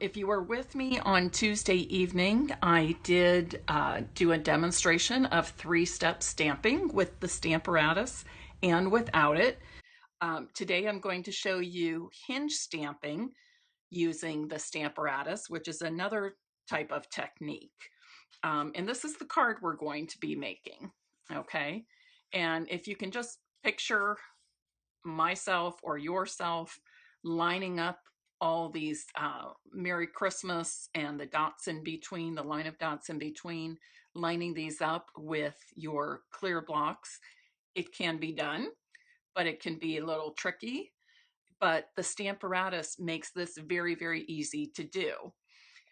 If you were with me on Tuesday evening, I did do a demonstration of three-step stamping with the Stamparatus and without it. Today I'm going to show you hinge stamping using the Stamparatus, which is another type of technique. And this is the card we're going to be making, okay? And if you can just picture myself or yourself lining up all these Merry Christmas and the dots in between, the line of dots in between, lining these up with your clear blocks. It can be done, but it can be a little tricky. But the Stamparatus makes this very, very easy to do.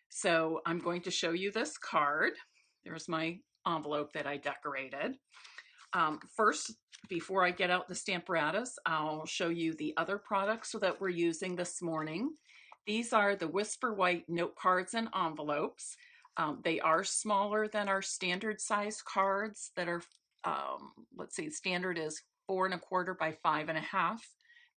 So I'm going to show you this card. There's my envelope that I decorated. First, before I get out the Stamparatus, I'll show you the other products that we're using this morning. These are the Whisper White note cards and envelopes. They are smaller than our standard size cards that are, let's see, standard is 4¼ by 5½.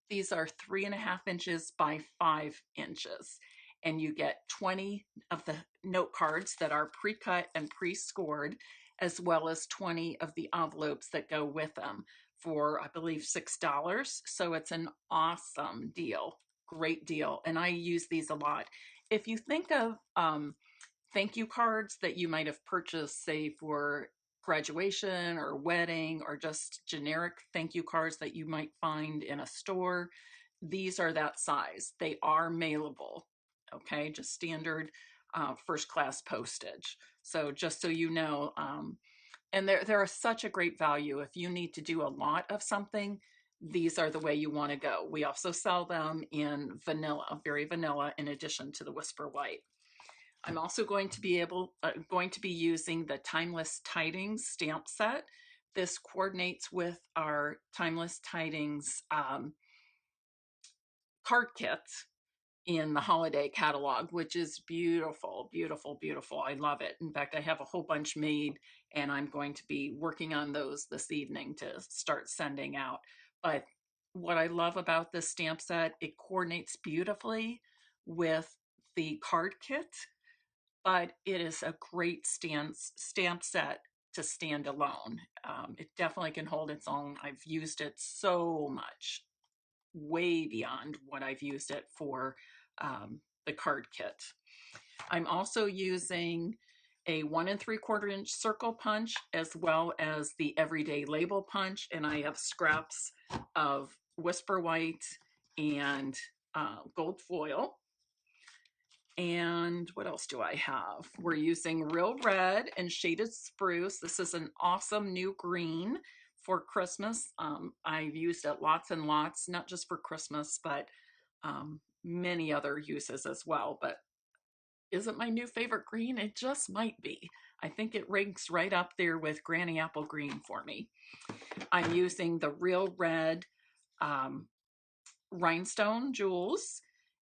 These are 3½ inches by 5 inches. And you get 20 of the note cards that are pre-cut and pre-scored, as well as 20 of the envelopes that go with them for, I believe, $6. So it's an awesome deal, great deal. And I use these a lot. If you think of thank you cards that you might have purchased, say for graduation or wedding, or just generic thank you cards that you might find in a store, these are that size. They are mailable, okay, just standard first class postage. So just so you know, and they're such a great value. If you need to do a lot of something, these are the way you want to go. We also sell them in vanilla, very vanilla, in addition to the Whisper White. I'm also going to be using the Timeless Tidings stamp set. This coordinates with our Timeless Tidings card kit in the holiday catalog, which is beautiful, beautiful, beautiful. I love it. In fact, I have a whole bunch made, and I'm going to be working on those this evening to start sending out. But what I love about this stamp set, it coordinates beautifully with the card kit, but it is a great stamp set to stand alone. It definitely can hold its own. I've used it so much, way beyond what I've used it for the card kit. I'm also using a 1¾ inch circle punch, as well as the everyday label punch, and I have scraps of Whisper White and gold foil. And what else do I have? We're using Real Red and Shaded Spruce. This is an awesome new green for Christmas. I've used it lots and lots, not just for Christmas, but many other uses as well. But is it my new favorite green? It just might be. I think it ranks right up there with Granny Apple Green for me. I'm using the Real Red rhinestone jewels,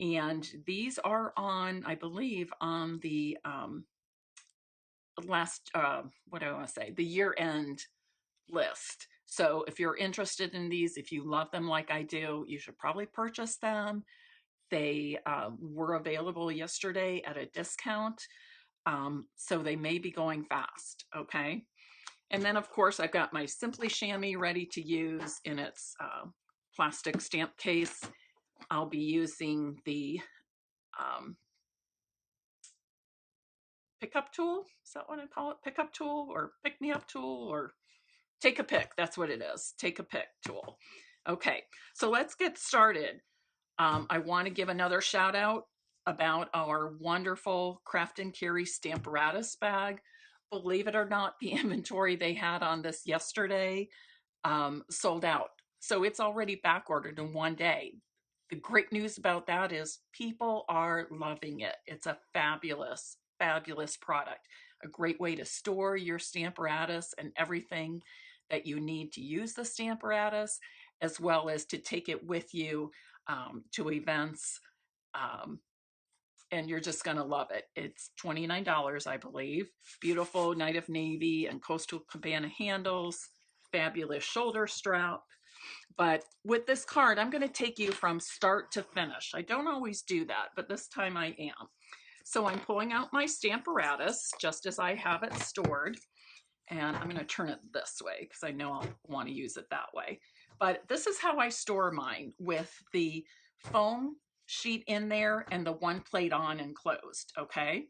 and these are on, I believe, on the last, what do I want to say, the year-end list. So if you're interested in these, if you love them like I do, you should probably purchase them. They were available yesterday at a discount, so they may be going fast, okay? And then, of course, I've got my Simply Chamois ready to use in its plastic stamp case. I'll be using the pickup tool. Is that what I call it? Pickup tool or pick-me-up tool, or take a pick. That's what it is. Take a pick tool. Okay, so let's get started. I want to give another shout out about our wonderful Craft and Carry Stamparatus bag. Believe it or not, the inventory they had on this yesterday sold out. So it's already back ordered in one day. The great news about that is people are loving it. It's a fabulous, fabulous product. A great way to store your Stamparatus and everything that you need to use the Stamparatus, as well as to take it with you to events. And you're just going to love it. It's $29, I believe. Beautiful Night of Navy and Coastal Cabana handles, fabulous shoulder strap. But with this card, I'm going to take you from start to finish. I don't always do that, but this time I am. So I'm pulling out my Stamparatus just as I have it stored, and I'm going to turn it this way because I know I'll want to use it that way. But this is how I store mine, with the foam sheet in there and the one plate on and closed, okay?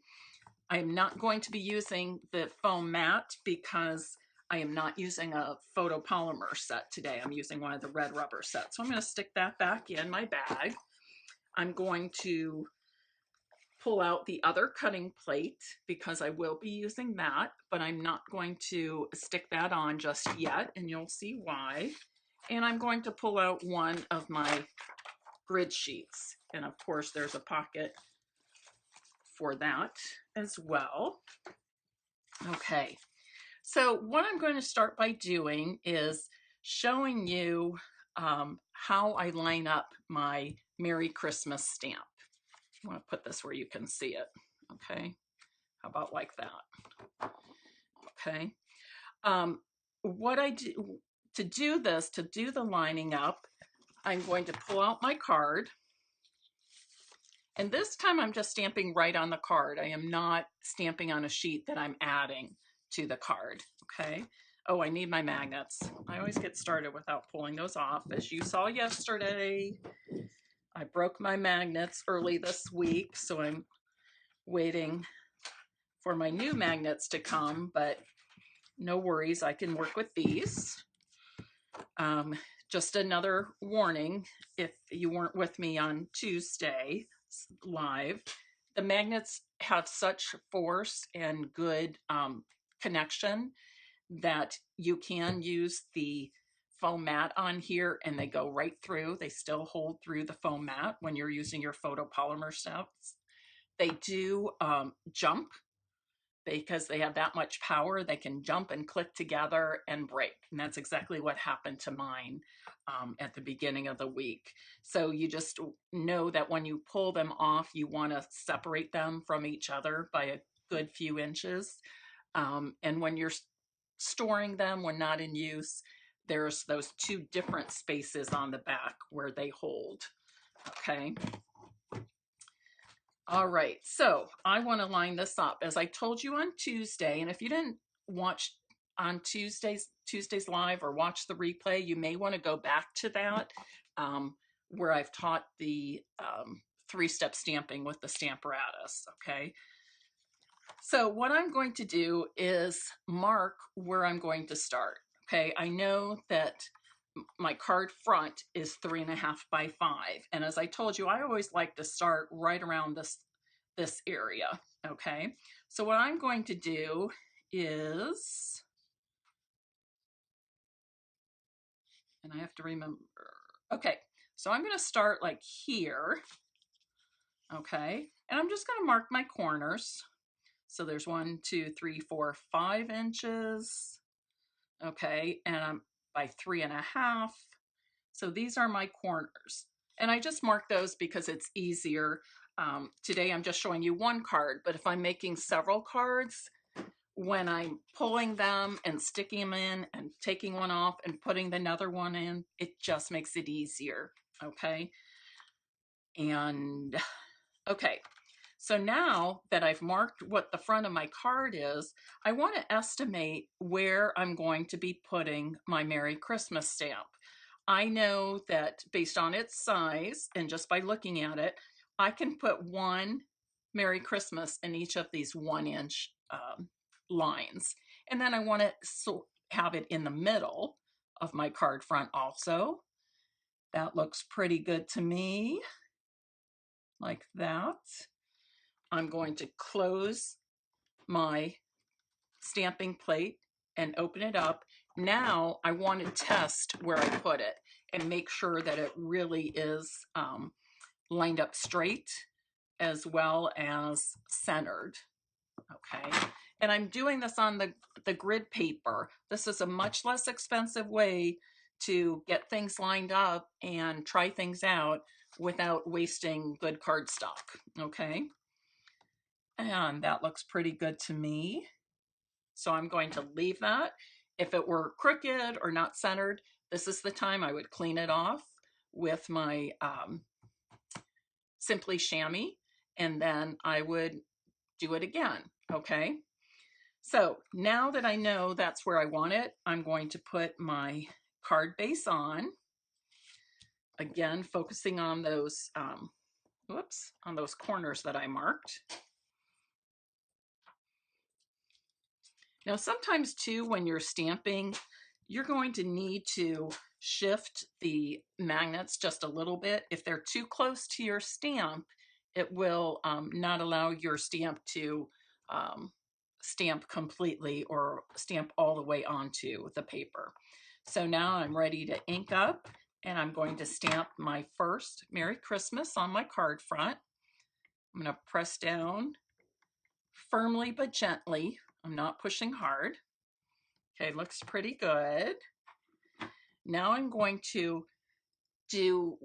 I am not going to be using the foam mat because I am not using a photopolymer set today. I'm using one of the red rubber sets. So I'm going to stick that back in my bag. I'm going to pull out the other cutting plate because I will be using that, but I'm not going to stick that on just yet, and you'll see why. And I'm going to pull out one of my grid sheets. And of course, there's a pocket for that as well. Okay, so what I'm going to start by doing is showing you how I line up my Merry Christmas stamp. I want to put this where you can see it. Okay, how about like that? Okay, what I do to do this, to do the lining up, I'm going to pull out my card. And this time I'm just stamping right on the card. I am not stamping on a sheet that I'm adding to the card, okay? Oh, I need my magnets. I always get started without pulling those off. As you saw yesterday, I broke my magnets early this week, so I'm waiting for my new magnets to come, but no worries, I can work with these. Just another warning, if you weren't with me on Tuesday live, the magnets have such force and good connection that you can use the foam mat on here and they go right through. They still hold through the foam mat when you're using your photopolymer steps. They do jump because they have that much power. They can jump and click together and break. And that's exactly what happened to mine at the beginning of the week. So you just know that when you pull them off, you want to separate them from each other by a good few inches. And when you're storing them, when not in use, there's those two different spaces on the back where they hold. Okay. All right, so I want to line this up as I told you on Tuesday, and if you didn't watch on Tuesday's live or watch the replay, you may want to go back to that where I've taught the three-step stamping with the Stamparatus, okay? So what I'm going to do is mark where I'm going to start, okay? I know that my card front is 3.5 by 5. And as I told you, I always like to start right around this area, okay? So what I'm going to do is, and I have to remember, okay, so I'm gonna start like here, okay? And I'm just gonna mark my corners. So there's 1, 2, 3, 4, 5 inches, okay? And I'm by 3.5. So these are my corners. And I just mark those because it's easier. Today I'm just showing you one card, but if I'm making several cards, when I'm pulling them and sticking them in and taking one off and putting another one in, it just makes it easier, okay? And okay, so now that I've marked what the front of my card is, I want to estimate where I'm going to be putting my Merry Christmas stamp. I know that based on its size and just by looking at it, I can put one Merry Christmas in each of these 1-inch lines. And then I want to have it in the middle of my card front also. That looks pretty good to me, like that. I'm going to close my stamping plate and open it up. Now I want to test where I put it and make sure that it really is lined up straight as well as centered. Okay, and I'm doing this on the grid paper. This is a much less expensive way to get things lined up and try things out without wasting good cardstock. Okay, and that looks pretty good to me. So I'm going to leave that. If it were crooked or not centered, this is the time I would clean it off with my Simply Chamois and then I would do it again, okay? So now that I know that's where I want it, I'm going to put my card base on. Again, focusing on those, on those corners that I marked. Now, sometimes too, when you're stamping, you're going to need to shift the magnets just a little bit. If they're too close to your stamp, it will not allow your stamp to stamp completely or stamp all the way onto the paper. So now I'm ready to ink up, and I'm going to stamp my first Merry Christmas on my card front. I'm going to press down firmly but gently. I'm not pushing hard. Okay, looks pretty good. Now I'm going to do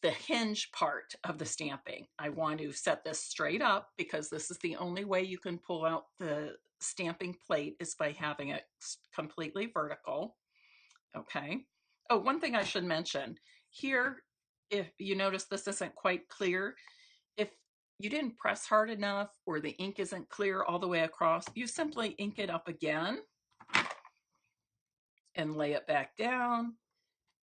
the hinge part of the stamping. I want to set this straight up because this is the only way you can pull out the stamping plate is by having it completely vertical. Okay. Oh, one thing I should mention here, if you notice this isn't quite clear, if you didn't press hard enough or the ink isn't clear all the way across, you simply ink it up again and lay it back down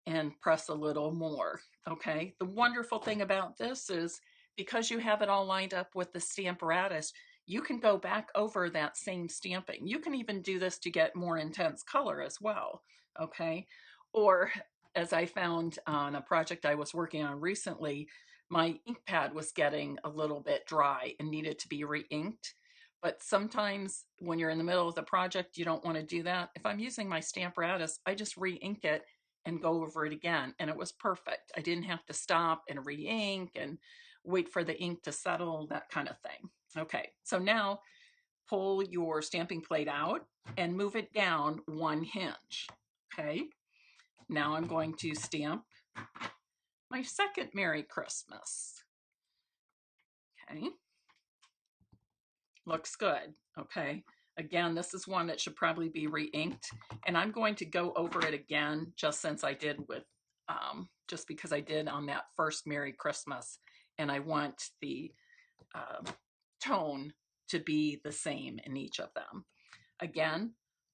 and press a little more. Okay. The wonderful thing about this is because you have it all lined up with the Stamparatus, you can go back over that same stamping. You can even do this to get more intense color as well. Okay. Or as I found on a project I was working on recently, my ink pad was getting a little bit dry and needed to be re-inked. But sometimes when you're in the middle of the project, you don't want to do that. If I'm using my Stamparatus, I just re-ink it and go over it again, and it was perfect. I didn't have to stop and re-ink and wait for the ink to settle, that kind of thing. Okay, so now pull your stamping plate out and move it down one hinge. Okay, now I'm going to stamp my second Merry Christmas. Okay, looks good. Okay, again, this is one that should probably be re-inked, and I'm going to go over it again just since I did with just because I did on that first Merry Christmas, and I want the tone to be the same in each of them. Again,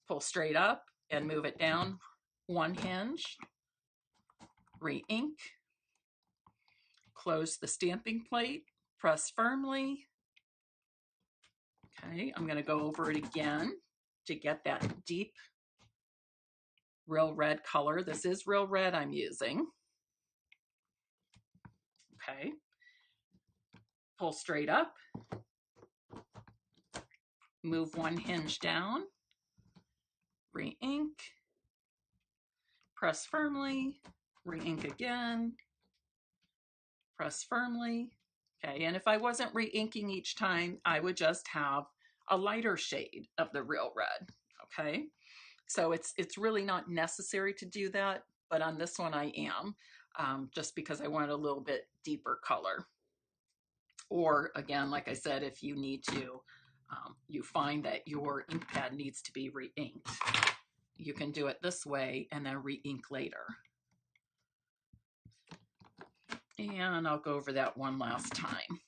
pull straight up and move it down one hinge, re-ink, close the stamping plate, press firmly. Okay, I'm going to go over it again to get that deep real red color. This is real red I'm using. Okay, pull straight up, move one hinge down, re-ink, press firmly, re-ink again, press firmly. Okay, and if I wasn't re-inking each time, I would just have a lighter shade of the real red. Okay, so it's really not necessary to do that, but on this one I am, just because I want a little bit deeper color. Or again, like I said, if you need to, you find that your ink pad needs to be re-inked, you can do it this way and then re-ink later. And I'll go over that one last time.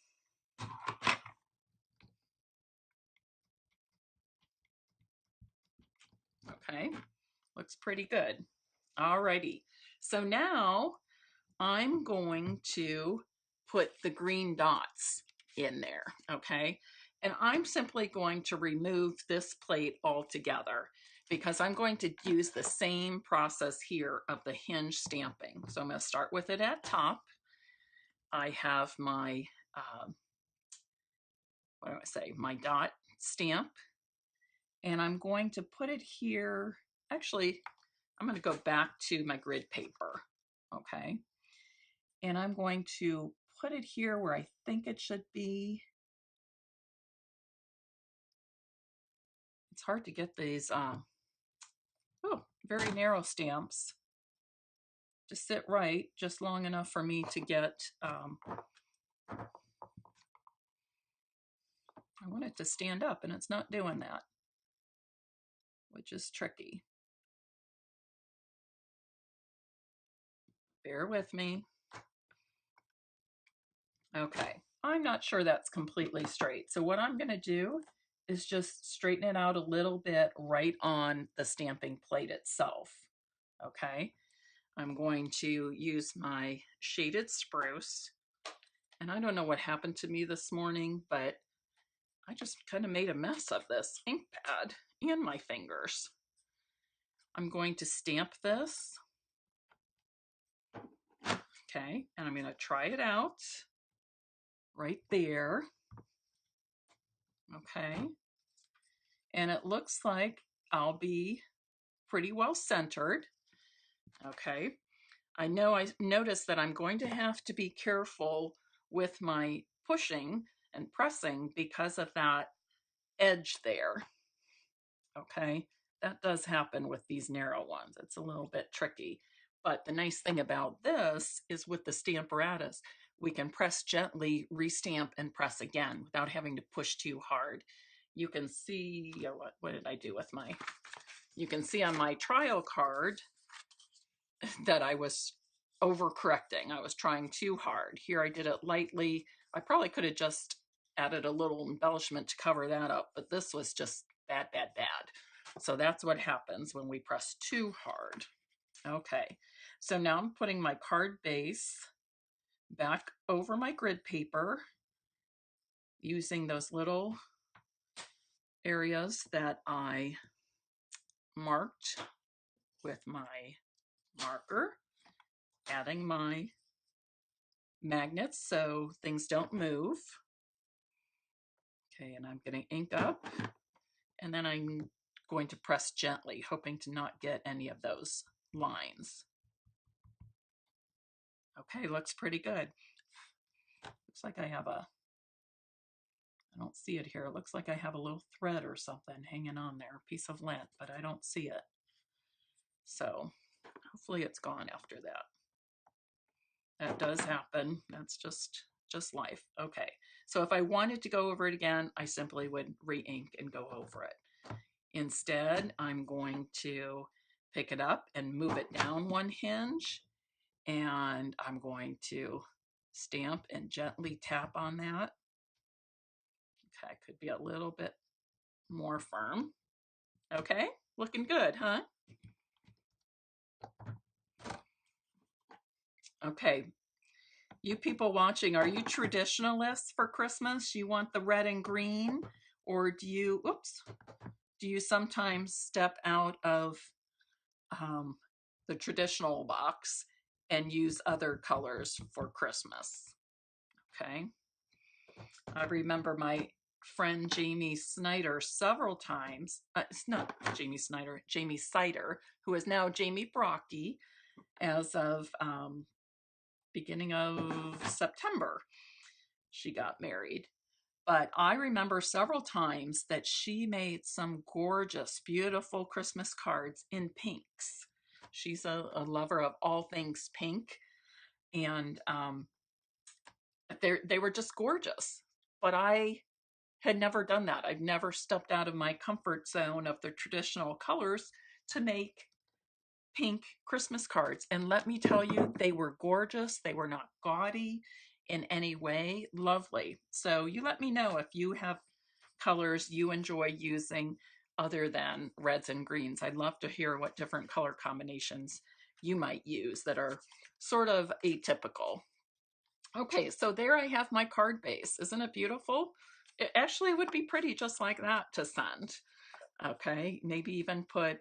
Okay, looks pretty good. Alrighty, so now I'm going to put the green dots in there, okay? And I'm simply going to remove this plate altogether because I'm going to use the same process here of the hinge stamping. So I'm going to start with it at top. I have my, what do I say, my dot stamp, and I'm going to put it here. Actually, I'm going to go back to my grid paper, okay? And I'm going to put it here where I think it should be. It's hard to get these very narrow stamps to sit right just long enough for me to get, I want it to stand up and it's not doing that, which is tricky. Bear with me. Okay, I'm not sure that's completely straight. So what I'm going to do is just straighten it out a little bit right on the stamping plate itself. Okay, I'm going to use my shaded spruce. And I don't know what happened to me this morning, but I just kind of made a mess of this ink pad and my fingers. I'm going to stamp this. Okay, and I'm going to try it out right there. Okay, and it looks like I'll be pretty well centered. Okay, I noticed that I'm going to have to be careful with my pushing and pressing because of that edge there. Okay, that does happen with these narrow ones. It's a little bit tricky. But the nice thing about this is with the Stamparatus, we can press gently, restamp, and press again without having to push too hard. You can see, what did I do with my, you can see on my trial card that I was overcorrecting. I was trying too hard. Here I did it lightly. I probably could have just added a little embellishment to cover that up, but this was just bad, bad, bad. So that's what happens when we press too hard. Okay, so now I'm putting my card base back over my grid paper using those little areas that I marked with my marker, adding my magnets so things don't move. Okay, and I'm getting ink up, and then I'm going to press gently, hoping to not get any of those lines. Okay, looks pretty good. Looks like I have I don't see it here. It looks like I have a little thread or something hanging on there, a piece of lint, but I don't see it. So hopefully it's gone after that. That does happen. That's just life. Okay, so if I wanted to go over it again, I simply would re-ink and go over it. Instead, I'm going to pick it up and move it down one hinge, and I'm going to stamp and gently tap on that. Okay, could be a little bit more firm. Okay, looking good, huh? Okay, you people watching, are you traditionalists for Christmas? You want the red and green, or do you, oops, do you sometimes step out of the traditional box and use other colors for Christmas? Okay, I remember my friend Jamie Snyder several times, it's not Jamie Snyder, Jamie Sider, who is now Jamie Brocky as of beginning of September. She got married. But I remember several times that she made some gorgeous, beautiful Christmas cards in pinks. She's a lover of all things pink, and they were just gorgeous. But I had never done that. I've never stepped out of my comfort zone of the traditional colors to make pink Christmas cards. And let me tell you, they were gorgeous. They were not gaudy in any way. Lovely. So you let me know if you have colors you enjoy using other than reds and greens. I'd love to hear what different color combinations you might use that are sort of atypical. Okay, so there I have my card base. Isn't it beautiful? It actually would be pretty just like that to send. Okay, maybe even put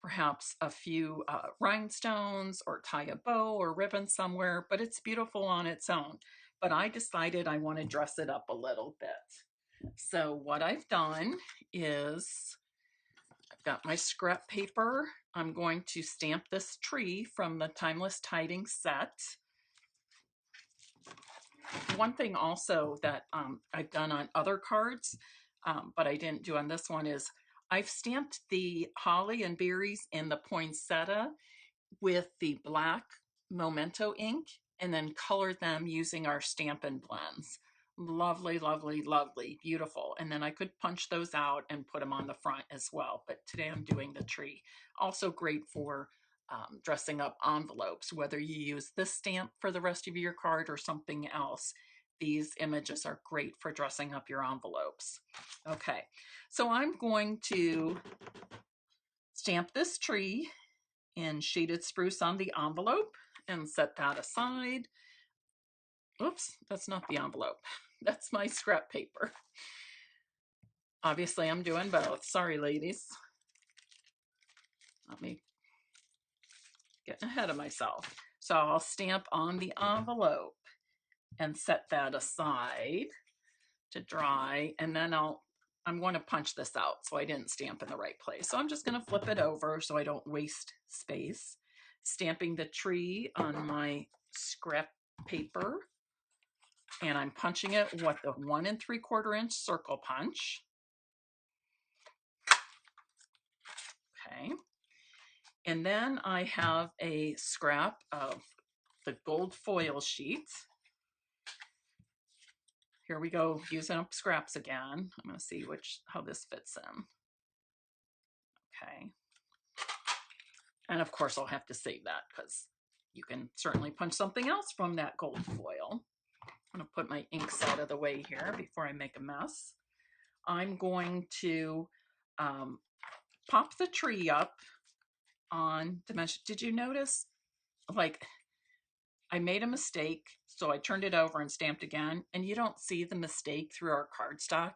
perhaps a few rhinestones or tie a bow or ribbon somewhere, but it's beautiful on its own. But I decided I want to dress it up a little bit. So what I've done is I've got my scrap paper. I'm going to stamp this tree from the Timeless Tidings set. One thing also that I've done on other cards, but I didn't do on this one, is I've stamped the holly and berries in the poinsettia with the black Memento ink and then colored them using our Stampin' blends. Lovely, lovely, lovely, beautiful. And then I could punch those out and put them on the front as well. But today I'm doing the tree. Also great for dressing up envelopes, whether you use this stamp for the rest of your card or something else. these images are great for dressing up your envelopes. Okay, so I'm going to stamp this tree in shaded spruce on the envelope and set that aside. Oops, that's not the envelope. That's my scrap paper. Obviously, I'm doing both. Sorry, ladies. Let me get ahead of myself. So I'll stamp on the envelope and set that aside to dry, and then I'm going to punch this out, so I didn't stamp in the right place. So I'm just going to flip it over so I don't waste space. Stamping the tree on my scrap paper, and I'm punching it with the 1 3/4 inch circle punch. Okay. And then I have a scrap of the gold foil sheet. Here we go, using up scraps again. I'm going to see how this fits in. Okay. And of course, I'll have to save that because you can certainly punch something else from that gold foil. I'm going to put my inks out of the way here before I make a mess. I'm going to pop the tree up on dimension. Did you notice, like, I made a mistake, so I turned it over and stamped again, and you don't see the mistake through our cardstock.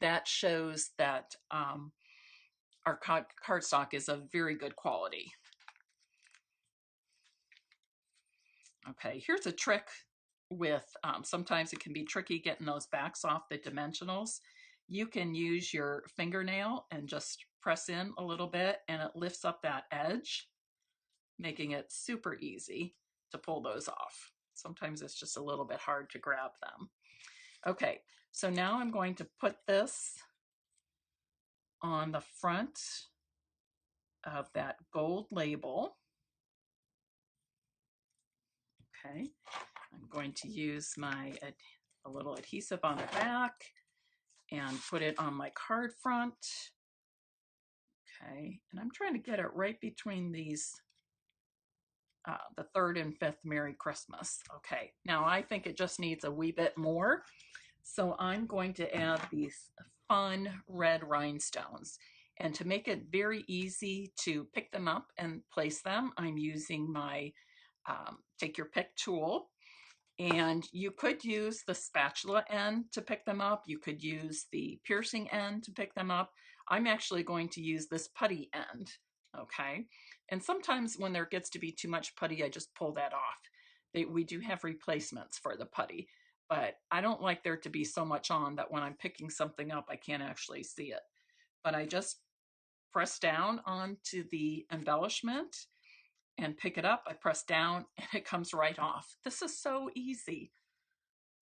That shows that our cardstock is of very good quality. Okay, here's a trick with, sometimes it can be tricky getting those backs off the dimensionals. You can use your fingernail and just press in a little bit, and it lifts up that edge, making it super easy to pull those off. Sometimes it's just a little bit hard to grab them. Okay, so now I'm going to put this on the front of that gold label. Okay, I'm going to use a little adhesive on the back and put it on my card front. Okay, and I'm trying to get it right between these, the 3rd and 5th Merry Christmas. Okay, now I think it just needs a wee bit more. So I'm going to add these fun red rhinestones. And to make it very easy to pick them up and place them, I'm using my take your pick tool. And you could use the spatula end to pick them up. You could use the piercing end to pick them up. I'm actually going to use this putty end, okay? And sometimes when there gets to be too much putty, I just pull that off. We do have replacements for the putty, but I don't like there to be so much on that when I'm picking something up, I can't actually see it. But I just press down onto the embellishment and pick it up. I press down and it comes right off. This is so easy.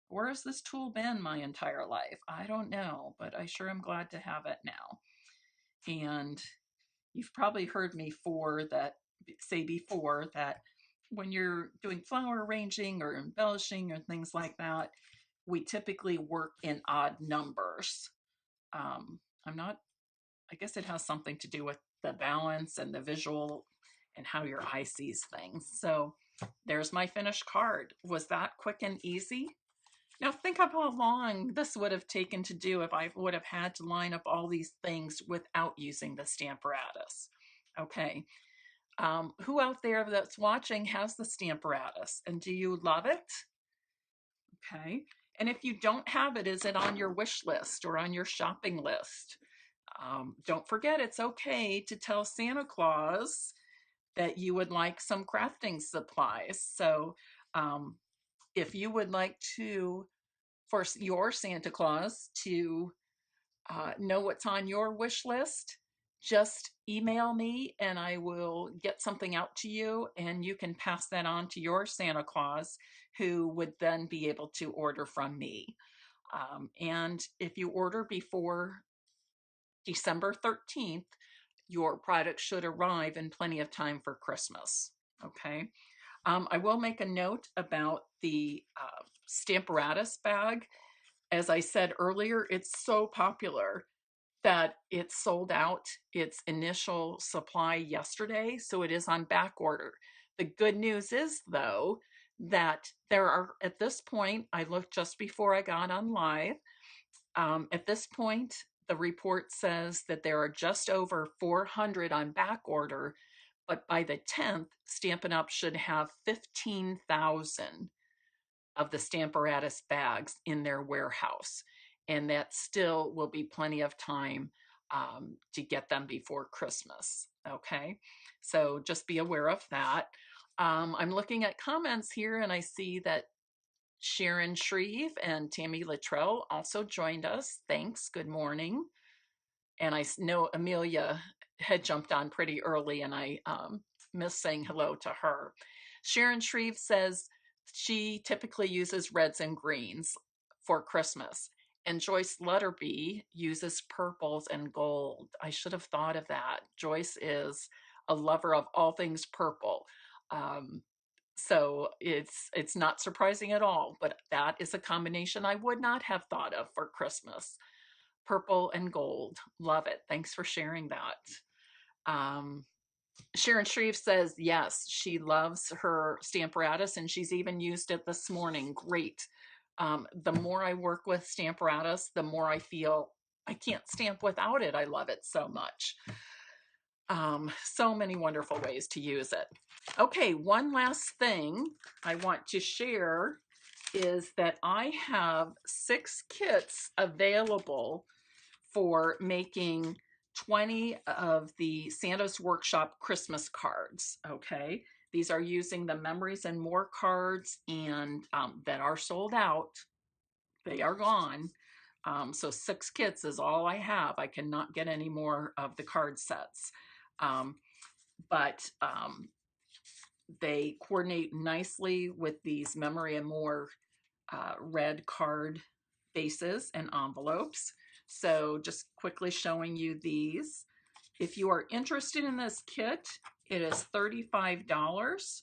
Where has this tool been my entire life? I don't know, but I sure am glad to have it now. And you've probably heard me say before that when you're doing flower arranging or embellishing or things like that, we typically work in odd numbers. I guess it has something to do with the balance and the visual and how your eye sees things. So there's my finished card. Was that quick and easy? Now think of how long this would have taken to do if I would have had to line up all these things without using the Stamparatus. Okay, who out there that's watching has the Stamparatus, and do you love it? Okay, and if you don't have it, is it on your wish list or on your shopping list? Don't forget, it's okay to tell Santa Claus that you would like some crafting supplies. So if you would like to, for your Santa Claus to know what's on your wish list, just email me and I will get something out to you, and you can pass that on to your Santa Claus, who would then be able to order from me. And if you order before December 13th, your product should arrive in plenty of time for Christmas. Okay. I will make a note about the Stamparatus bag. As I said earlier, it's so popular that it sold out its initial supply yesterday, so it is on back order. The good news is, though, that there are, at this point, I looked just before I got on live. At this point, the report says that there are just over 400 on back order, but by the 10th, Stampin' Up! Should have 15,000 of the Stamparatus bags in their warehouse. And that still will be plenty of time to get them before Christmas. Okay, so just be aware of that. I'm looking at comments here and I see that Sharon Shreve and Tammy Luttrell also joined us. Thanks. Good morning. And I know Amelia had jumped on pretty early and I missed saying hello to her. Sharon Shreve says she typically uses reds and greens for Christmas. And Joyce Lutterby uses purples and gold. I should have thought of that. Joyce is a lover of all things purple. So it's not surprising at all, but that is a combination I would not have thought of for Christmas. Purple and gold. Love it. Thanks for sharing that. Sharon Shreve says, yes, she loves her Stamparatus and she's even used it this morning. Great. The more I work with Stamparatus, the more I feel I can't stamp without it. I love it so much. So many wonderful ways to use it. Okay, one last thing I want to share is that I have 6 kits available for making 20 of the Santa's Workshop Christmas cards. Okay, these are using the Memories and More cards and that are sold out. They are gone. So 6 kits is all I have. I cannot get any more of the card sets. But they coordinate nicely with these Memory and More red card bases and envelopes. So just quickly showing you these. If you are interested in this kit, it is $35.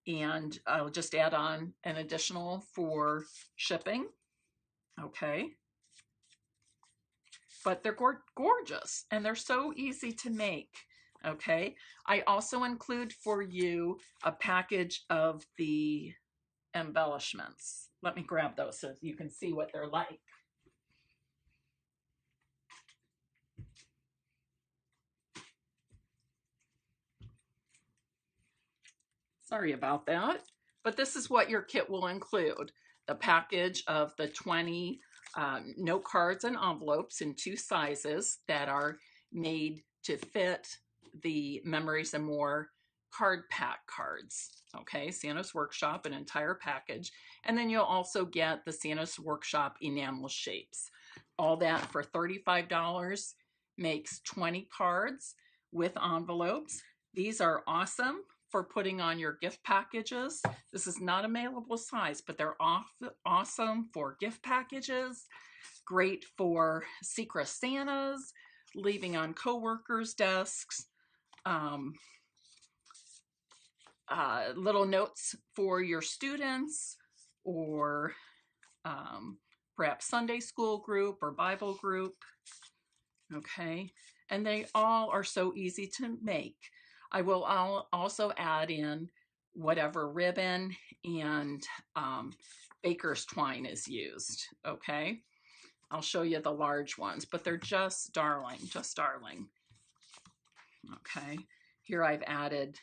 And I'll just add on an additional for shipping. Okay. But they're gorgeous and they're so easy to make. Okay. I also include for you a package of the embellishments. Let me grab those so you can see what they're like. Sorry about that. But this is what your kit will include. The package of the 20 note cards and envelopes in 2 sizes that are made to fit the Memories and More card pack cards. Okay, Santa's Workshop, an entire package. And then you'll also get the Santa's Workshop enamel shapes. All that for $35 makes 20 cards with envelopes. These are awesome for putting on your gift packages. This is not a mailable size, but they're awesome for gift packages. Great for Secret Santas, leaving on coworkers' desks. Little notes for your students or perhaps Sunday school group or Bible group. Okay, and they all are so easy to make. I will also add in whatever ribbon and baker's twine is used. Okay, I'll show you the large ones, but they're just darling, just darling. Okay, here I've added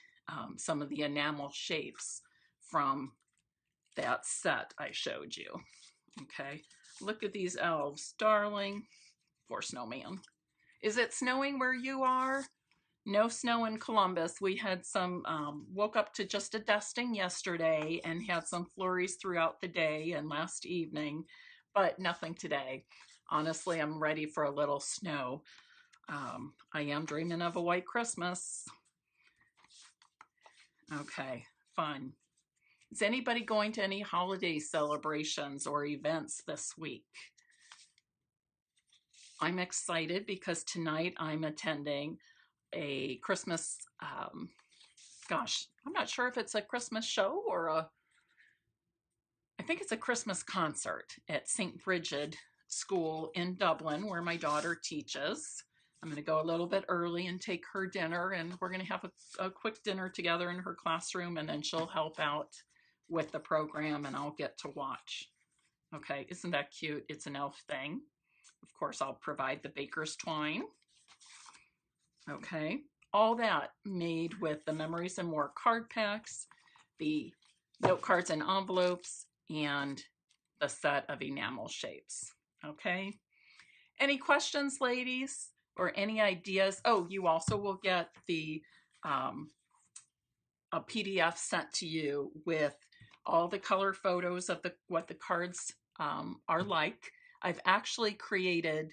some of the enamel shapes from that set I showed you. Okay, look at these elves, darling. Poor snowman. Is it snowing where you are? No snow in Columbus. We had some, woke up to just a dusting yesterday and had some flurries throughout the day and last evening, but nothing today. Honestly, I'm ready for a little snow. I am dreaming of a white Christmas. Okay, fun. Is anybody going to any holiday celebrations or events this week? I'm excited because tonight I'm attending a Christmas, gosh, I'm not sure if it's a Christmas show or I think it's a Christmas concert at St. Bridget School in Dublin, where my daughter teaches. I'm going to go a little bit early and take her dinner, and we're going to have a quick dinner together in her classroom, and then she'll help out with the program and I'll get to watch. Okay, isn't that cute? It's an elf thing. Of course, I'll provide the baker's twine. Okay, all that made with the Memories and More card packs, the note cards and envelopes, and the set of enamel shapes. Okay, any questions, ladies, or any ideas? Oh, you also will get the a PDF sent to you with all the color photos of what the cards are like. I've actually created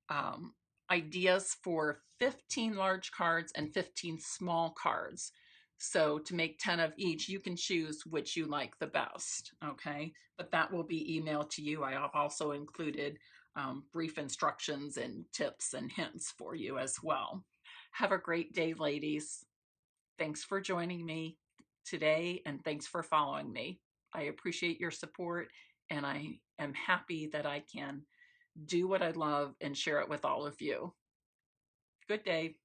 um, ideas for 15 large cards and 15 small cards. So to make 10 of each, you can choose which you like the best, okay? But that will be emailed to you. I have also included brief instructions and tips and hints for you as well. Have a great day, ladies. Thanks for joining me today and thanks for following me. I appreciate your support and I am happy that I can do what I love and share it with all of you. Good day.